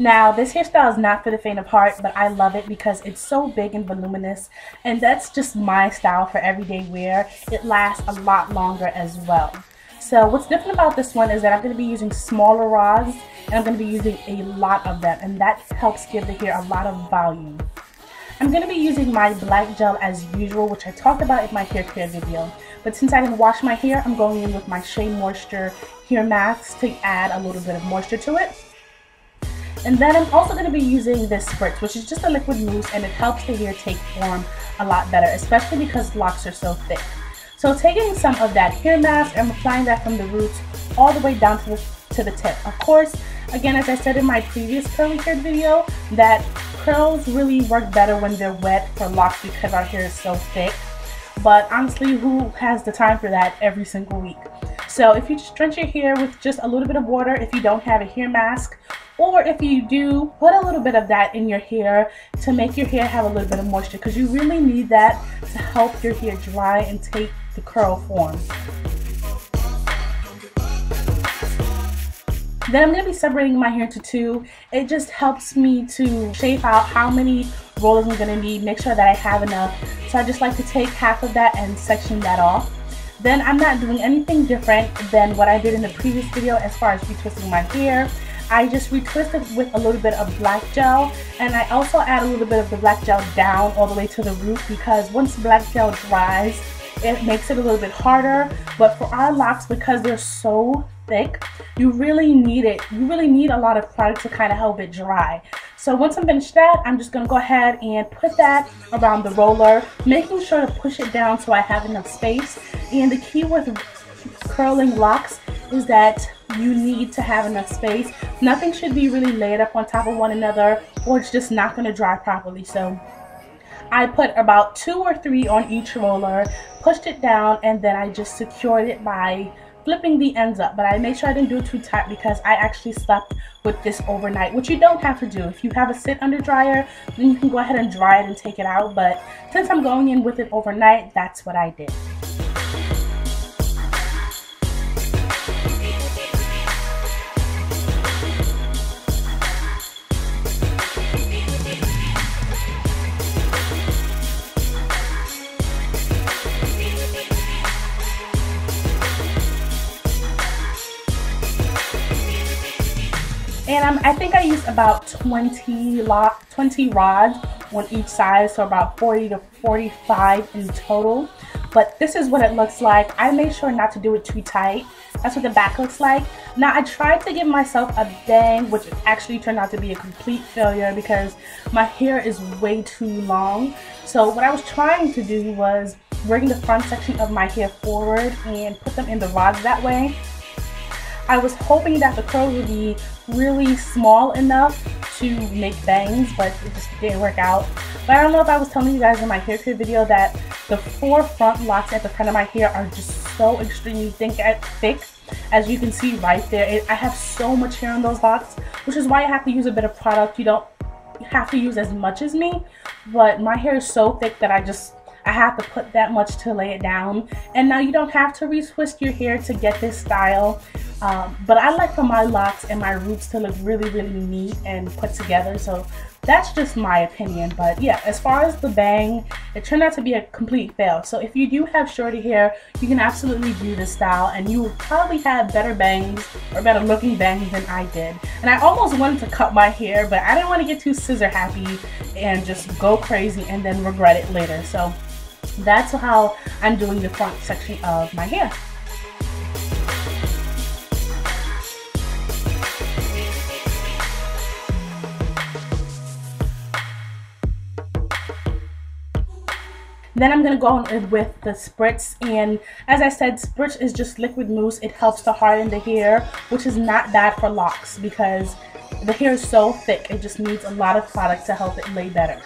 Now, this hairstyle is not for the faint of heart, but I love it because it's so big and voluminous, and that's just my style for everyday wear. It lasts a lot longer as well. So what's different about this one is that I'm going to be using smaller rods, and I'm going to be using a lot of them, and that helps give the hair a lot of volume. I'm going to be using my black gel as usual, which I talked about in my hair care video. But since I didn't wash my hair, I'm going in with my Shea Moisture hair mask to add a little bit of moisture to it. And then I'm also going to be using this spritz, which is just a liquid mousse, and it helps the hair take form a lot better, especially because locks are so thick. So taking some of that hair mask, I'm applying that from the roots all the way down to the tip. Of course, again, as I said in my previous curly hair video, that curls really work better when they're wet for locks because our hair is so thick. But honestly, who has the time for that every single week? So if you just drench your hair with just a little bit of water, if you don't have a hair mask, or if you do, put a little bit of that in your hair to make your hair have a little bit of moisture, because you really need that to help your hair dry and take the curl form. Then I'm going to be separating my hair into two. It just helps me to shape out how many rollers I'm going to need, make sure that I have enough. So I just like to take half of that and section that off. Then I'm not doing anything different than what I did in the previous video as far as retwisting my hair. I just retwist it with a little bit of black gel, and I also add a little bit of the black gel down all the way to the root, because once black gel dries, it makes it a little bit harder. But for our locks, because they're so thick, you really need it. You really need a lot of product to kind of help it dry. So once I'm finished that, I'm just going to go ahead and put that around the roller, making sure to push it down so I have enough space. And the key with curling locks is that you need to have enough space. Nothing should be really laid up on top of one another, or it's just not going to dry properly. So I put about 2 or 3 on each roller, pushed it down, and then I just secured it by flipping the ends up. But I made sure I didn't do it too tight because I actually slept with this overnight, which you don't have to do. If you have a sit under dryer, then you can go ahead and dry it and take it out. But since I'm going in with it overnight, that's what I did. And I think I used about 20 rods on each side, so about 40 to 45 in total. But this is what it looks like. I made sure not to do it too tight. That's what the back looks like. Now I tried to give myself a bang, which actually turned out to be a complete failure because my hair is way too long. So what I was trying to do was bring the front section of my hair forward and put them in the rods that way. I was hoping that the curls would be really small enough to make bangs, but it just didn't work out. But I don't know if I was telling you guys in my hair care video that the 4 front locks at the front of my hair are just so extremely thick, as you can see right there. I have so much hair on those locks, which is why I have to use a bit of product. You don't have to use as much as me, but my hair is so thick that I have to put that much to lay it down. And now you don't have to retwist your hair to get this style. But I like for my locks and my roots to look really, really neat and put together. So that's just my opinion. But yeah, as far as the bang, it turned out to be a complete fail. So if you do have shorter hair, you can absolutely do this style, and you will probably have better bangs or better looking bangs than I did. And I almost wanted to cut my hair, but I didn't want to get too scissor happy and just go crazy and then regret it later. So that's how I'm doing the front section of my hair. Then I'm going to go in with the spritz, and as I said, spritz is just liquid mousse. It helps to harden the hair, which is not bad for locks because the hair is so thick. It just needs a lot of product to help it lay better.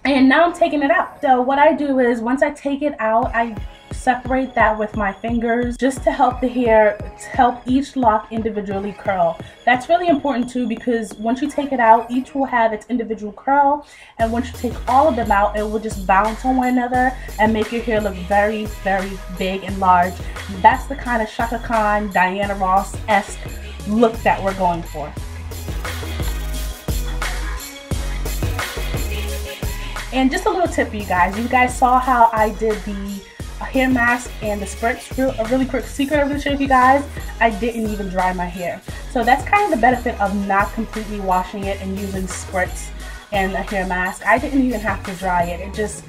And now I'm taking it out. So what I do is once I take it out, I separate that with my fingers just to help the hair, to help each lock individually curl. That's really important too, because once you take it out, each will have its individual curl, and once you take all of them out, it will just bounce on one another and make your hair look very, very big and large. That's the kind of Chaka Khan, Diana Ross-esque look that we're going for. And just a little tip for you guys. You guys saw how I did the hair mask and the spritz. A really quick secret I'm going to show you guys. I didn't even dry my hair. So that's kind of the benefit of not completely washing it and using spritz and a hair mask. I didn't even have to dry it. I just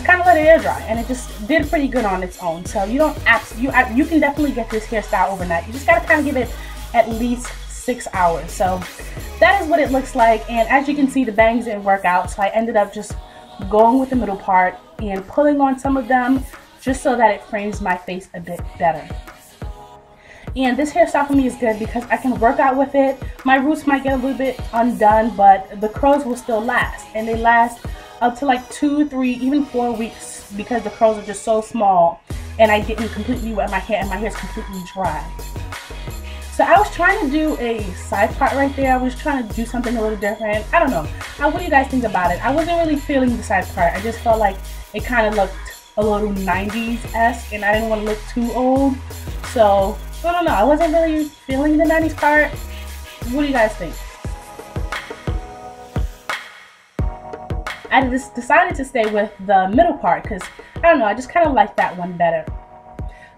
kind of let it air dry, and it just did pretty good on its own. So you don't you can definitely get this hairstyle overnight. You just got to kind of give it at least 6 hours. So that is what it looks like, and as you can see, the bangs didn't work out, so I ended up just going with the middle part and pulling on some of them just so that it frames my face a bit better. And this hairstyle for me is good because I can work out with it. My roots might get a little bit undone, but the curls will still last, and they last up to like 2, 3, even 4 weeks because the curls are just so small, and I didn't completely wet my hair, and my hair is completely dry. So I was trying to do a side part right there. I was trying to do something a little different. I don't know. What do you guys think about it? I wasn't really feeling the side part. I just felt like it kind of looked a little 90s-esque, and I didn't want to look too old. So, I don't know. I wasn't really feeling the 90s part. What do you guys think? I just decided to stay with the middle part because, I don't know, I just kind of like that one better.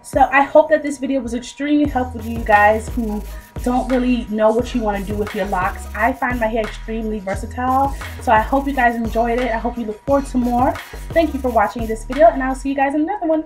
So I hope that this video was extremely helpful to you guys who don't really know what you want to do with your locks. I find my hair extremely versatile, so I hope you guys enjoyed it. I hope you look forward to more. Thank you for watching this video, and I'll see you guys in another one.